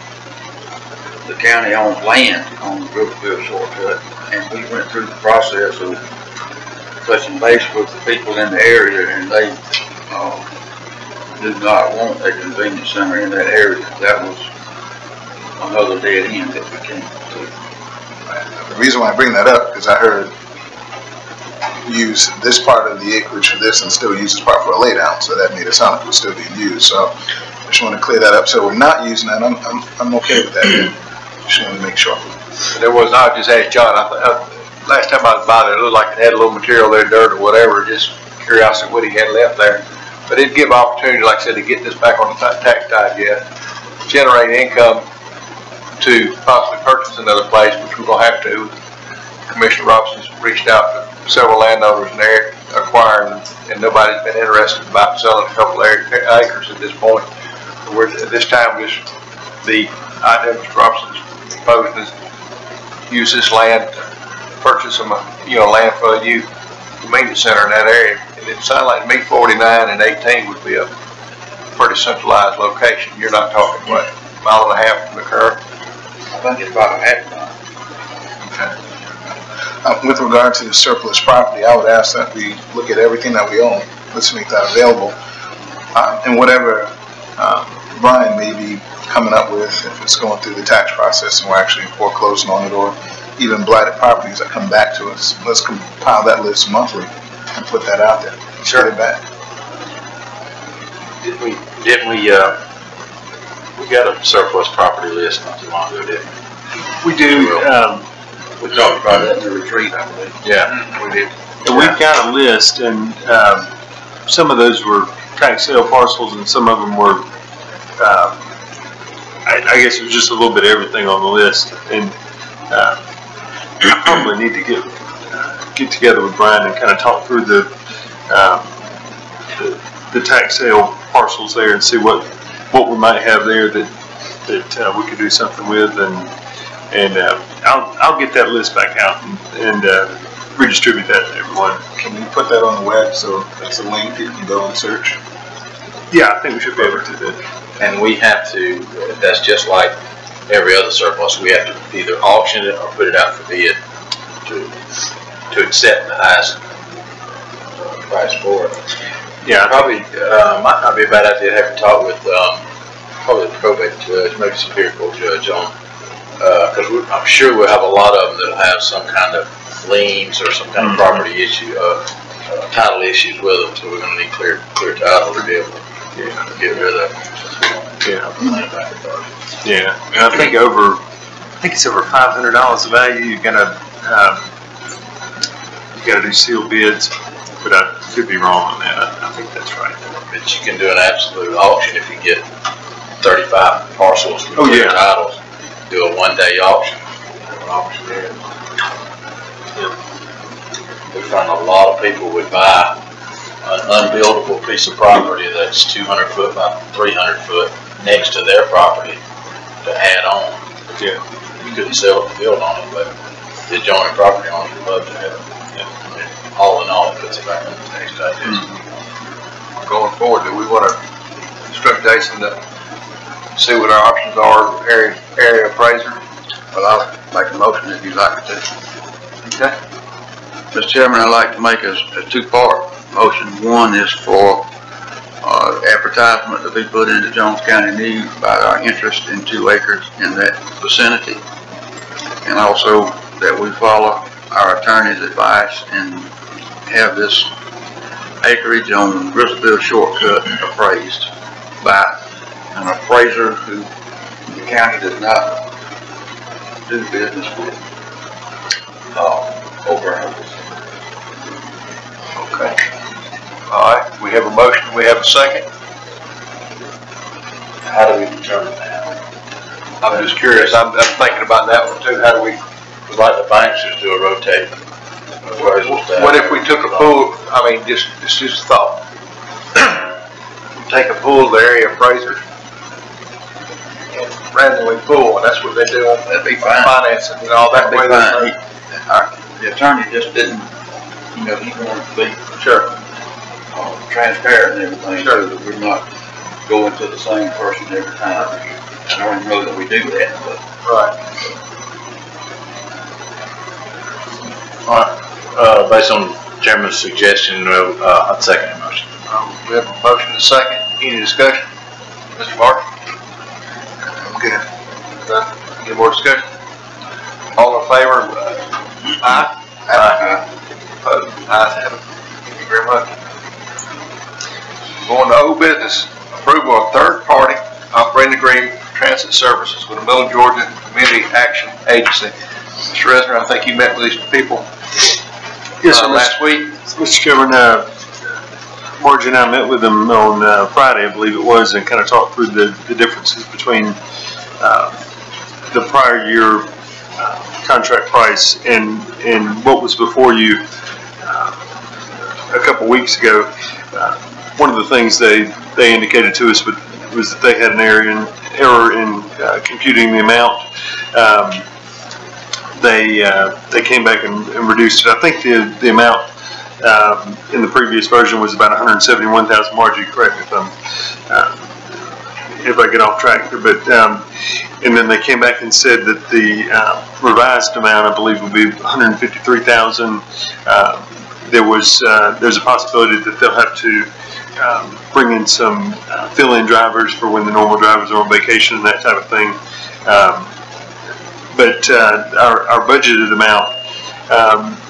The county owns land on the Griffinville shortcut, and we went through the process of touching base with the people in the area, and they do not want a convenience center in that area. That was another dead end that we came to. The reason why I bring that up is I heard use this part of the acreage for this and still use this part for a laydown, so that made it sound like it was still being used. So I just want to clear that up. So we're not using that. I'm okay with that. Just want to make sure. There was, I just asked John, last time I was by there, it looked like it had a little material there, dirt or whatever, just curiosity what he had left there. But it'd give opportunity, like I said, to get this back on the tax digest, generate income to possibly purchase another place, which we're going to have to. Commissioner Robson's reached out to several landowners in there acquiring, and nobody's been interested about selling a couple of acres at this point. We're, at this time, just the idea Mr. Robson's proposing is use this land to purchase some, land for a youth convenience center in that area. And it sounded like to me 49 and 18 would be a pretty centralized location. You're not talking, what, a mile and a half from the curb? I think it's about a half mile. Okay. With regard to the surplus property, I would ask that we look at everything that we own. Let's make that available. And whatever Brian may be coming up with, if it's going through the tax process and we're actually foreclosing on it, or even blighted properties that come back to us, let's compile that list monthly and put that out there. Sure. Get it back. Didn't we got a surplus property list not too long ago, didn't we? We do. We talked about that in the retreat, I believe. Yeah, we did. And we've got a list, and some of those were tax sale parcels, and some of them were, I guess it was just a little bit of everything on the list. And I probably need to get together with Brian and kind of talk through the tax sale parcels there and see what we might have there that we could do something with, and I'll get that list back out and redistribute that to everyone. Can you put that on the web so that's a link you can go and search? Yeah, I think we should be able to do that. And we have to, that's just like every other surplus, we have to either auction it or put it out for bid to accept the highest price for it. Yeah, probably might not be a bad idea to have to talk with probably the probate judge, maybe Superior Court judge on, because I'm sure we'll have a lot of them that'll have some kind of liens or some kind of property issue, title issues with them, so we're going to need clear title to be able to get rid of that. Yeah, and I think it's over $500 of value. You gotta do sealed bids, but I could be wrong on that. I think that's right. But you can do an absolute auction if you get 35 parcels with clear titles. Do a one-day auction. We find a lot of people would buy an unbuildable piece of property that's 200 foot by 300 foot next to their property to add on. Yeah. You couldn't sell it to build on it, but the adjoining property owners would love to have it. Yeah. All in all, it puts it back on the tax digest. Going forward, do we want to instruct Jason to see what our options are, area appraiser? Well, I'll make a motion if you'd like to. Okay. Mr. Chairman, I'd like to make a two-part motion. One is for advertisement to be put into Jones County News about our interest in 2 acres in that vicinity. And also that we follow our attorney's advice and have this acreage on Grizzleville Shortcut appraised by an appraiser who the county does not do business with over our Okay. All right, we have a motion, we have a second. How do we determine that? I'm just curious, I'm thinking about that one too. How do we, Like the banks just do a rotate. what if we took a pool, I mean, just a thought. Take a pool of the area appraisers and randomly pull, and that's what they do on That'd be fine. financing and all that. That'd be fine. The attorney just didn't, he wanted to be Sure. Transparent and everything, Sure. so that we're not going to the same person every time. I don't even know that we do that, but. Right. All right, based on Chairman's suggestion, I'd second the motion. We have a motion and a second. Any discussion? Mr. Martin? I'm good. Any more discussion? All in favor? Aye. Opposed? Ayes have it. Thank you very much. Going to old business, approval of third-party operating agreement for transit services with the Middle Georgia Community Action Agency. Mr. Resner, I think you met with these people Yes, sir. last week. Mr. Chairman, Margie and I met with them on Friday, I believe it was, and kind of talked through the differences between the prior year contract price and what was before you a couple weeks ago. One of the things they indicated to us was that they had an error in computing the amount. They came back and reduced it. I think the amount in the previous version was about 171,000. Margie, correct me if I get off track here, but and then they came back and said that the revised amount, I believe, would be 153,000. There's a possibility that they'll have to bring in some fill-in drivers for when the normal drivers are on vacation and that type of thing. But our budgeted amount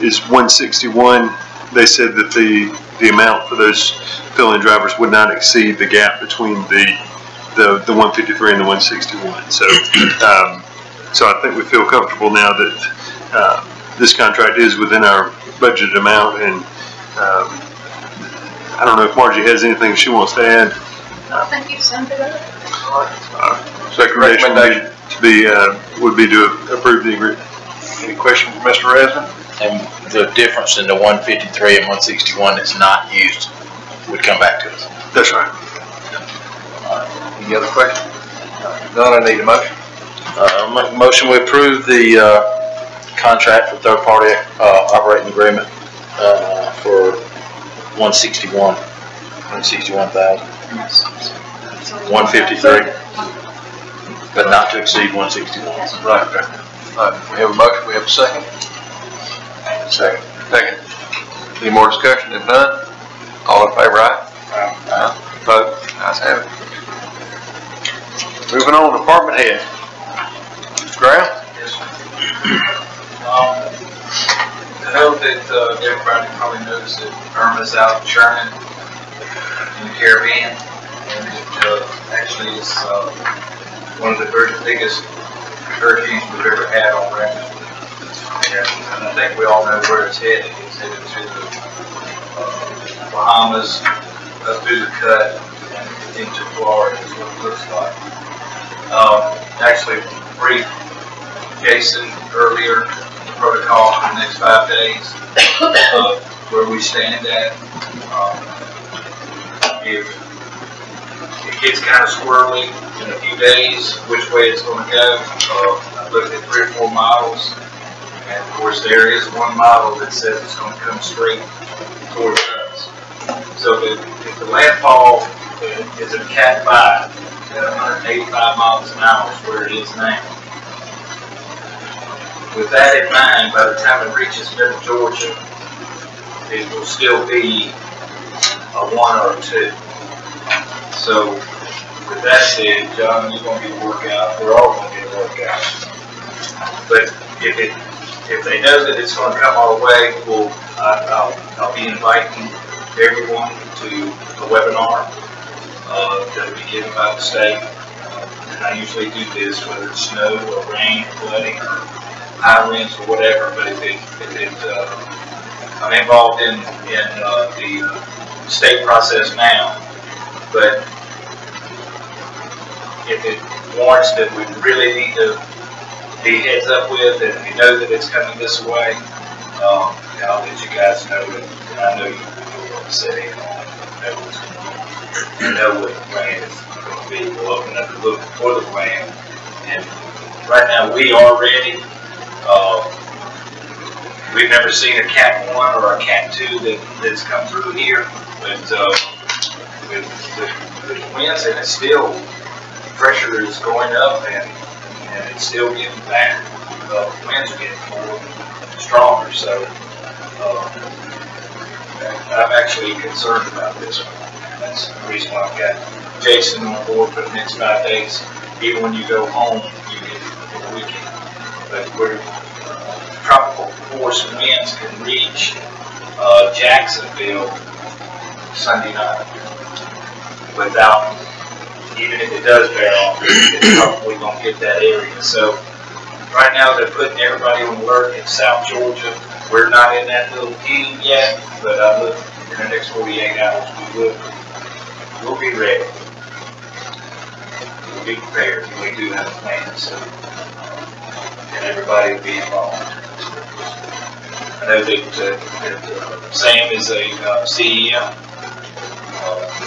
is 161. They said that the amount for those fill-in drivers would not exceed the gap between the 153 and the 161. So I think we feel comfortable now that this contract is within our budgeted amount, and I don't know if Margie has anything she wants to add. I think you summed it up. Second recommendation would be to approve the agreement. Any question for Mr. Resnick? And the difference in the 153 and 161 that's not used would come back to us. That's right. Any other questions? None, I need a motion. Make a motion we approve the contract for third-party operating agreement for 161,000. 153, but not to exceed 161. Right. We have a motion, we have a second. Second. Any more discussion? If none, all in favor, aye? Aye. Opposed? Ayes have it. Moving on, department head. Mr. Graham? I know that everybody probably knows that Irma's out in Sherman in the Caribbean, and it actually is one of the very biggest hurricanes we've ever had on record. And I think we all know where it's headed. It's headed to the Bahamas, up through the Cut, and into Florida is what it looks like. Actually briefed Jason earlier protocol for the next 5 days, where we stand at. If it gets kind of squirrely in a few days, which way it's going to go, I looked at 3 or 4 models, and of course there is one model that says it's going to come straight towards us. So if the landfall is a Cat 5 at 185 miles an hour is where it is now. with that in mind, by the time it reaches middle Georgia, it will still be a 1 or a 2. So with that said, John, you're going to get a workout. We're all going to get a workout. But if they know that it's going to come our way, I'll be inviting everyone to a webinar that will be given by the state. And I usually do this whether it's snow or rain or flooding or high winds or whatever. But I'm involved in the state process now. But if it warrants that we really need to be heads up with, and we know that it's coming this way, I'll let you guys know it. And I know you're going to set in on it. You know what the plan is going to be. We'll open up the book for the plan. And right now we are ready. We've never seen a Cat 1 or a Cat 2 that's come through here. But with winds, and it's still, pressure is going up, and it's still getting back. The winds are getting more stronger, so I'm actually concerned about this one. And that's the reason why I've got Jason on board for the next 5 days. Even when you go home, you get it for the weekend. But we're tropical force winds can reach Jacksonville Sunday night without, even if it does bear off, it's probably going to hit that area. So right now they're putting everybody on alert in South Georgia. We're not in that little queue yet, but I look in the next 48 hours we'll be ready. We'll be prepared. We do have a plan, so and everybody will be involved. I know that Sam is a CEM.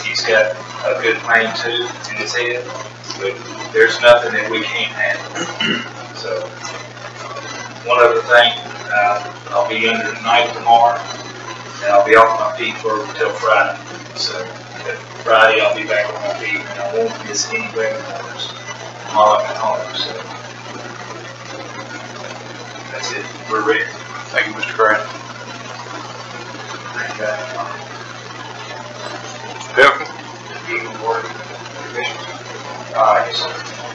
He's got a good plan too in his head, but there's nothing that we can't handle. So, one other thing, I'll be under the knife tomorrow, and I'll be off my feet until Friday. So, Friday I'll be back on my feet, and I won't miss any webinars while I'm at home. So, that's it. We're ready. Thank you, Mr. Grant. Thank you. Falcon? Eagle Board Commissioners. I guess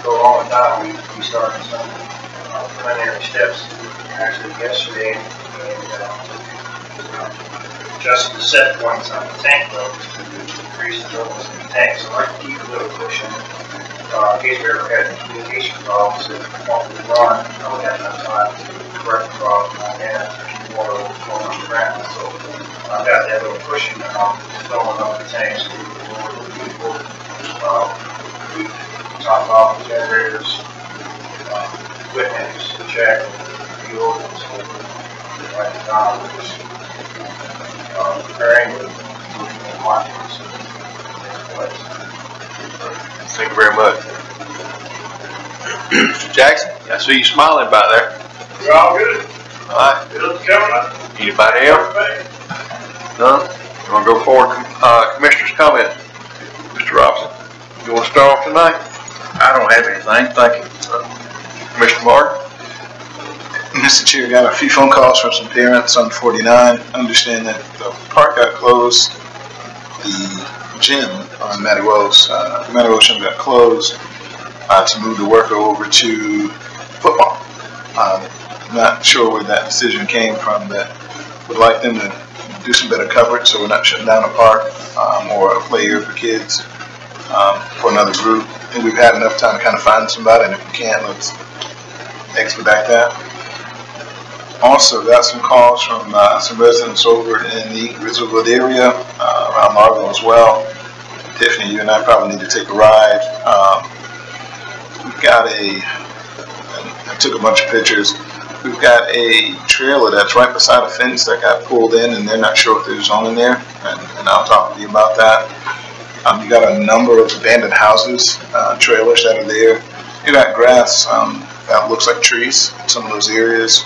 go along with that, we started some preliminary steps actually yesterday, and adjusted the set points on the tank levels to increase the levels in the tank. So I keep a little cushion. In case we ever had communication problems, if what we run, we had enough time to correct the problem and keep water going on the ground. So I've got that little cushion now, filling up the tanks. We talked about the generators, equipment to check, fuel, and so forth. Right now, we're just preparing with the modules in place. Thank you very much. Mr. Jackson, I see you smiling back there. We're all good. All right. It's coming up. Anybody else? None? You want to go forward, Commissioner's comment? Mr. Robinson, you want to start off tonight? I don't have anything, thank you. Commissioner Martin? Mr. Chair, got a few phone calls from some parents on 49. Understand that the park got closed. The gym on Matty Wells got closed to move the worker over to football. I'm not sure where that decision came from, but would like them to do some better coverage so we're not shutting down a park or a play area for kids for another group. I think we've had enough time to kind of find somebody, and if we can't, let's expedite that. Also got some calls from some residents over in the Grizzlewood area, around Largo as well. Tiffany, you and I probably need to take a ride. We've got I took a bunch of pictures. We've got a trailer that's right beside a fence that got pulled in, and they're not sure if there's zoning there, and I'll talk to you about that. You got a number of abandoned houses, trailers that are there. You got grass that looks like trees in some of those areas,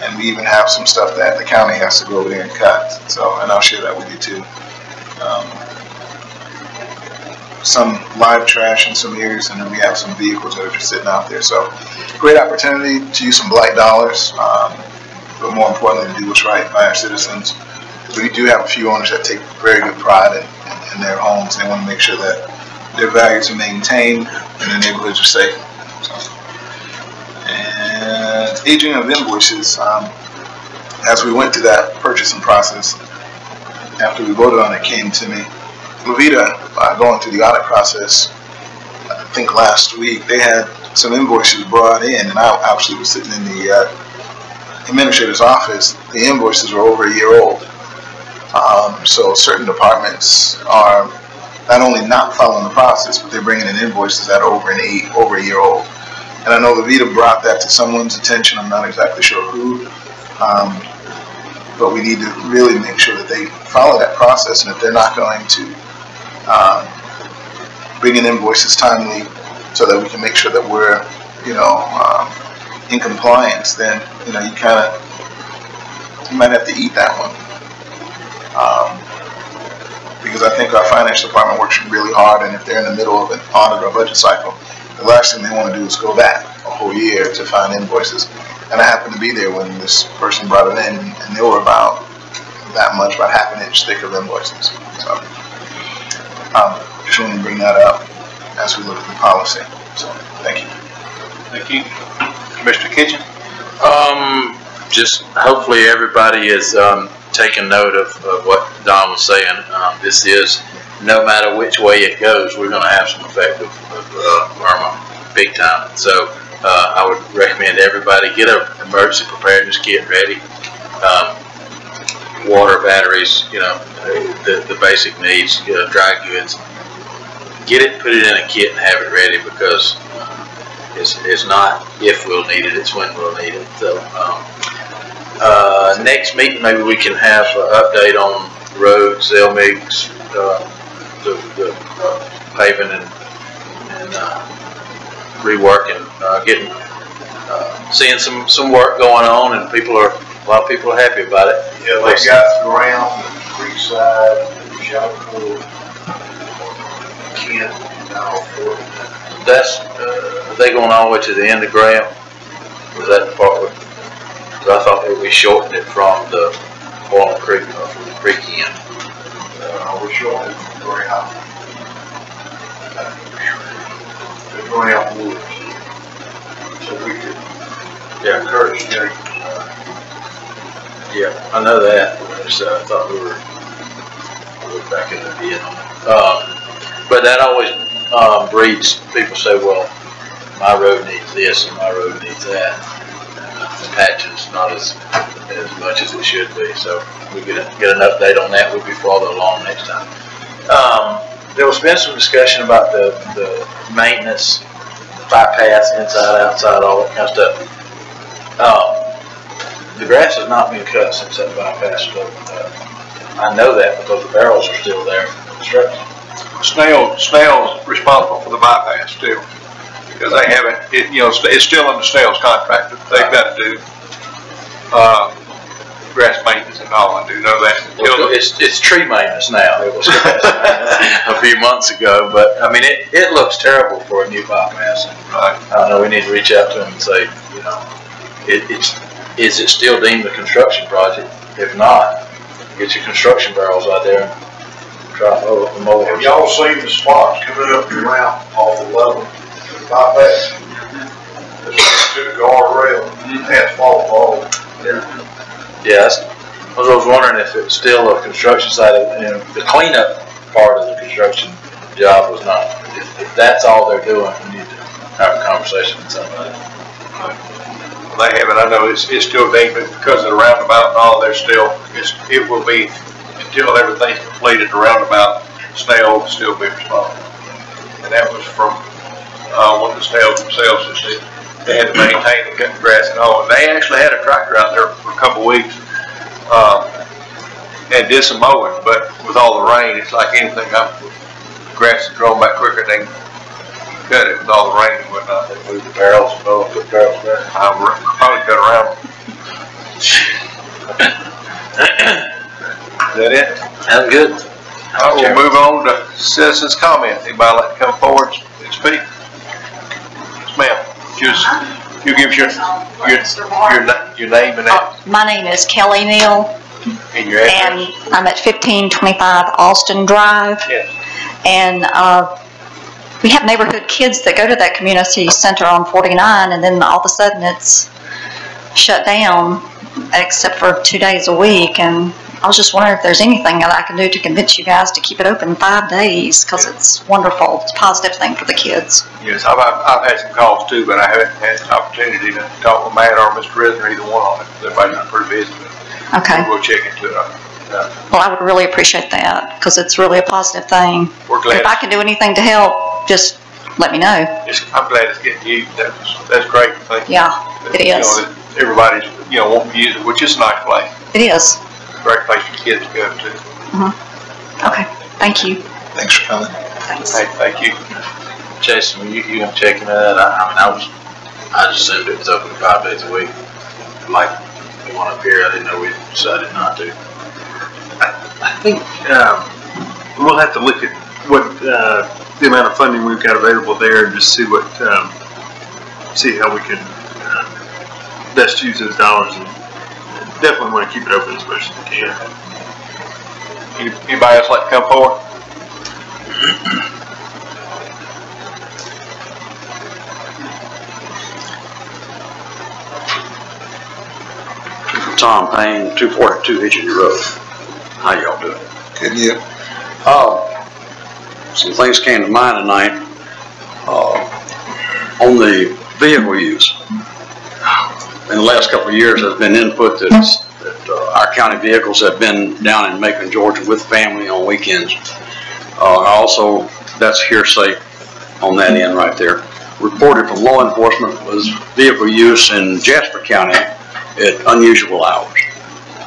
and we even have some stuff that the county has to go over there and cut. So, and I'll share that with you too. some live trash in some areas, and then we have some vehicles that are just sitting out there. So, great opportunity to use some blight dollars, but more importantly, to do what's right by our citizens. We do have a few owners that take very good pride in their homes. They want to make sure that their values are maintained and their neighborhoods are safe. So, and aging of invoices. As we went through that purchasing process, after we voted on it, came to me. Movida, going through the audit process, I think last week, they had some invoices brought in, and I actually was sitting in the administrator's office. The invoices were over a year old. So certain departments are not only not following the process, but they're bringing in invoices that are over a year old. And I know Movida brought that to someone's attention. I'm not exactly sure who. But we need to really make sure that they follow that process, and if they're not going to bring in invoices timely so that we can make sure that we're, in compliance, then, you might have to eat that one. Because I think our finance department works really hard, and if they're in the middle of an audit or budget cycle, the last thing they want to do is go back a whole year to find invoices. And I happened to be there when this person brought it in, and they were about that much, about half an inch thick of invoices. So, just want to bring that up as we look at the policy. So, thank you. Thank you. Commissioner Kitchen? Just hopefully everybody is taking note of what Don was saying. This is, no matter which way it goes, we're going to have some effect of Irma, big time. So, I would recommend everybody get an emergency preparedness kit ready. Water, batteries, the basic needs, dry goods. Get it, put it in a kit and have it ready, because it's not if we'll need it, it's when we'll need it. So, next meeting, maybe we can have an update on roads, LMIGs, the paving and reworking, seeing some work going on, and a lot of people are happy about it. Yeah, they got the ground, the creek side, the shallow pool, Kent, and all four. That's, are they going all the way to the end of Graham? Was that the part where, I thought that we shortened it from the Walnut Creek, from the creek end. We're showing it from Graham. The Graham Woods. So we could encourage them. Yeah, I know that. So I thought we were back in the bid on it. But that always breeds, people say, well, my road needs this and my road needs that. The patching's not as much as it should be. So we get an update on that. We'll be farther along next time. There was been some discussion about the maintenance, bypass, inside, outside, all that kind of stuff. The grass has not been cut since that bypass was I know that because the barrels are still there for construction. Snell's responsible for the bypass still, because they haven't, it's still under Snell's contract. They've got to do grass maintenance and all. I do know that. Well, it's tree maintenance now. It was a few months ago, but I mean it looks terrible for a new bypass. Right. I know we need to reach out to them and say, is it still deemed a construction project? If not, get your construction barrels out there and try to mow it. Have y'all seen the spots coming up the ramp off the level to the bypass? It's to the guardrail, asphalt all. Yes. I was wondering if it's still a construction site, the cleanup part of the construction job was not. If that's all they're doing, we need to have a conversation with somebody. They haven't. I know it's still deemed, but because of the roundabout and all, it will be, until everything's completed, the roundabout, Snell will still be responsible. And that was from one of the Snells themselves that said they had to maintain and cut the grass and all. And they actually had a tractor out there for a couple of weeks and did some mowing, but with all the rain, it's like anything. Grass is growing back quicker than cut it with all the rain and whatnot. They moved the barrels and put barrels back. I'll probably cut around. Is that it? Sounds good. All right, we'll move on to citizens' comments. Anybody like to come forward and speak? Yes, ma'am. Just, you give your name and that, My name is Kelly Neal, and your address. and I'm at 1525 Austin Drive. Yes. And we have neighborhood kids that go to that community center on 49, and then all of a sudden it's shut down, except for 2 days a week. And I was just wondering if there's anything that I can do to convince you guys to keep it open 5 days, because it's wonderful. It's a positive thing for the kids. Yes, I've had some calls too, but I haven't had an opportunity to talk with Matt or Mr. Risner, either one on it. Everybody's been pretty busy, but Okay. we'll check into it. Well, I would really appreciate that, because it's really a positive thing. We're glad. If I can do anything to help, just let me know. I'm glad it's getting used. That's great. Thank you. Yeah, it You know, is. that everybody's, wanting to use it, which is a nice place. It is. Great place for kids to go to. Okay, thank you. Thanks for coming. Thanks. Hey, thank you. Jason, you gonna check into that? I just assumed it was open 5 days a week. Like the one up here, I didn't know we decided not to. I think we'll have to look at what the amount of funding we've got available there, and just see what see how we can best use those dollars, and definitely want to keep it open as much as we can. Anybody else like to come forward? Tom Payne, 242 Hitching Road. How y'all doing? Good, you? Some things came to mind tonight on the vehicle use. In the last couple of years, there's been input that our county vehicles have been down in Macon, Georgia with family on weekends. Also, that's hearsay on that end right there. Reported from law enforcement was vehicle use in Jasper County at unusual hours.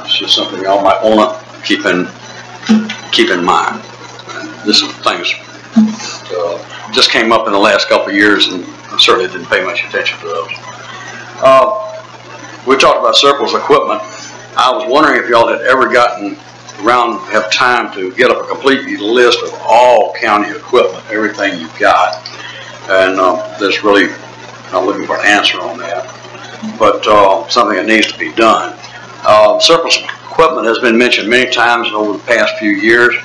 It's just something y'all might want to keep in mind. This is things just came up in the last couple of years, and I certainly didn't pay much attention to those. We talked about surplus equipment. I was wondering if y'all had ever gotten around, have time to get up a complete list of all county equipment, everything you've got. And there's really not looking for an answer on that, but something that needs to be done. Surplus equipment has been mentioned many times over the past few years.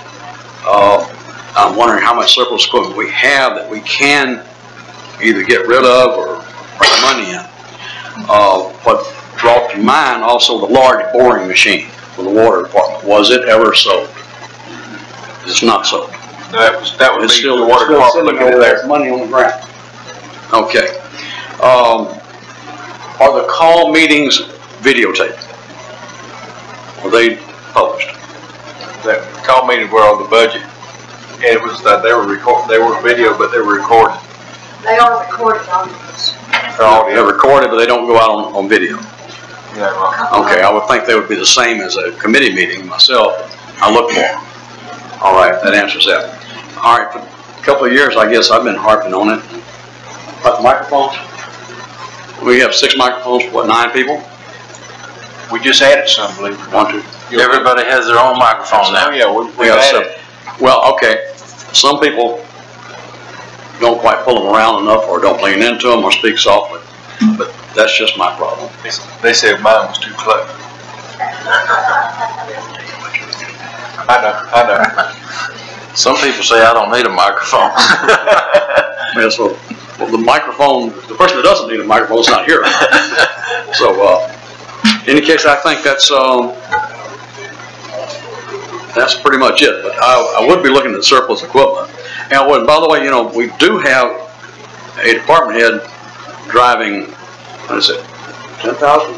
I'm wondering how much surplus equipment we have that we can either get rid of or bring money in. What brought to mind also the large boring machine for the water department. Was it ever sold? It's not sold. That would It's be still the water department looking at there. money on the ground. Okay. Are the call meetings videotaped? Were they published? That call meetings were on the budget. And it was that they were video, but they were recorded. They are recorded on this. They're recorded, but they don't go out on video. Yeah, right. Okay, I would think they would be the same as a committee meeting myself. I look for them. All right, that answers that. All right, for a couple of years, I guess I've been harping on it. About the microphones? We have 6 microphones, what, 9 people? We just added some, believe it or not. 1, 2. Everybody has their own microphone now. Oh, yeah, we got added. 7. Well, okay, some people don't quite pull them around enough, or don't lean into them, or speak softly. But that's just my problem. They said mine was too close. I know. Some people say I don't need a microphone. Yeah, so, well, the microphone, the person that doesn't need a microphone is not here. So, in any case, I think that's pretty much it. But I would be looking at surplus equipment. And by the way, we do have a department head driving, what is it, 10,000,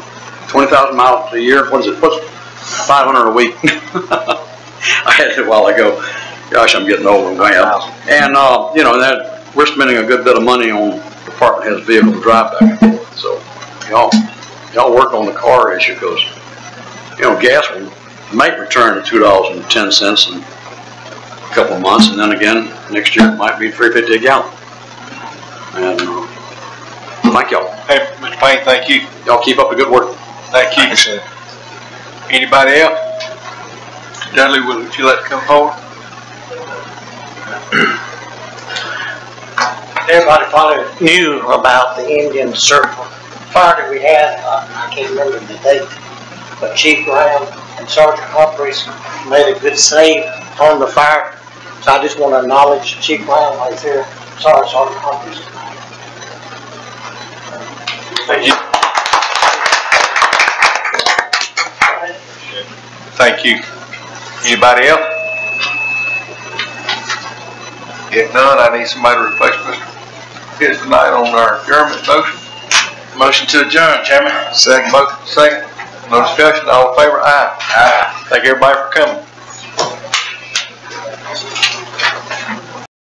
20,000 miles a year? What is it? What's 500 a week? I had it a while ago. Gosh, I'm getting old and bad. And, that we're spending a good bit of money on department head's vehicle to drive back and forth. So, y'all work on the car issue, because, gas might return to $2.10 in a couple of months, and then again, next year it might be $3.50 a gallon. And, thank y'all. Hey, Mr. Payne, thank you. Y'all keep up the good work. Thank you. Anybody else? Dudley, would you like to come forward? Everybody probably knew about the Indian Circle fire that we had. I can't remember the date, but Chief Brown and Sergeant Humphreys made a good save on the fire. So I just want to acknowledge Chief Brown right there. Sorry, Sergeant Humphreys. Thank you. Thank you. Anybody else? If none, I need somebody to replace Mr. Pitts tonight on our adjournment motion. Motion to adjourn, Chairman. Second. Motion, second. No discussion. All in favor? Aye. Aye. Thank everybody for coming.